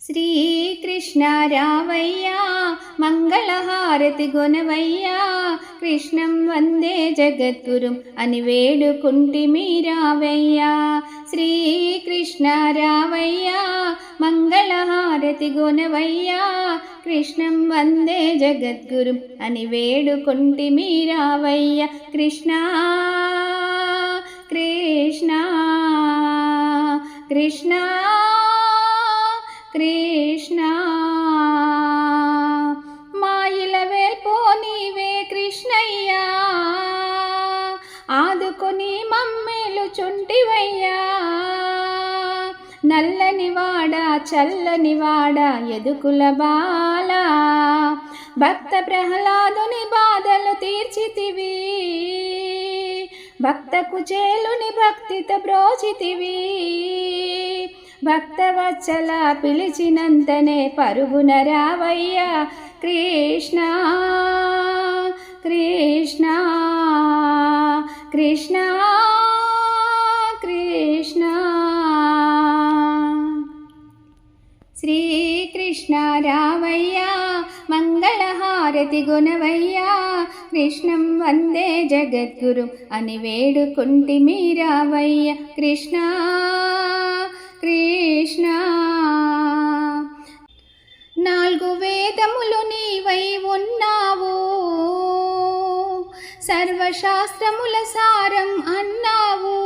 శ్రీకృష్ణ రావయ్యా మంగళహారతి గొనవయ్యా కృష్ణం వందే జగద్గురుం అని వేడుకుంటిమి రావయ్యా. శ్రీకృష్ణ రావయ్యా మంగళహారతి గొనవయ్యా కృష్ణం వందే జగద్గురుం అని వేడుకుంటిమి రావయ్యా. కృష్ణ కృష్ణ కృష్ణ కృష్ణ మాయిల వేల్పో నీవే కృష్ణయ్యా ఆదుకొని మమ్మేలు చుంటివయ్యా. నల్లనివాడా చల్లనివాడా యదుకుల బాల భక్త ప్రహ్లాదుని బాధలు తీర్చితివి భక్త కుచేలుని భక్తితో బ్రోచితివి. భక్తవత్సల పిలిచినంతనే పరుగున రావయ్యా. కృష్ణ కృష్ణ కృష్ణ కృష్ణ శ్రీకృష్ణ రావయ్యా మంగళహారతి గుణవయ్యా కృష్ణం వందే జగద్గురు అని వేడుకుంటిమి రావయ్య. కృష్ణ కృష్ణ నాలుగు వేదములు నీవై ఉన్నావు సర్వశాస్త్రముల సారం అన్నావు.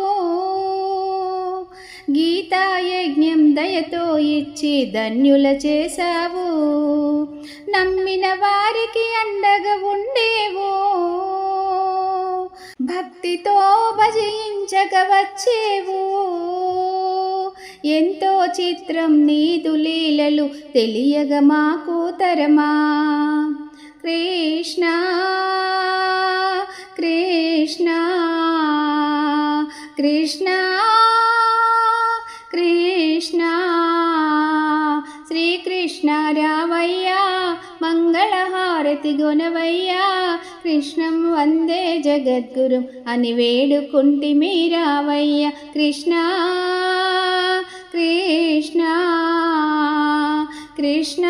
గీతాయజ్ఞం దయతో ఇచ్చి ధన్యుల చేశావు. నమ్మిన వారికి అండగా ఉండేవు. భక్తితో భజించగా వచ్చేవు. ఎంతో చిత్రం నీదు లీలలు తెలియగా మాకు తరమా. కృష్ణ కృష్ణ కృష్ణ కృష్ణ శ్రీకృష్ణ రావయ్యా మంగళహారతి గొనవయ్యా కృష్ణం వందే జగద్గురు అని వేడుకుంటిమి రావయ్య. కృష్ణ కృష్ణ కృష్ణ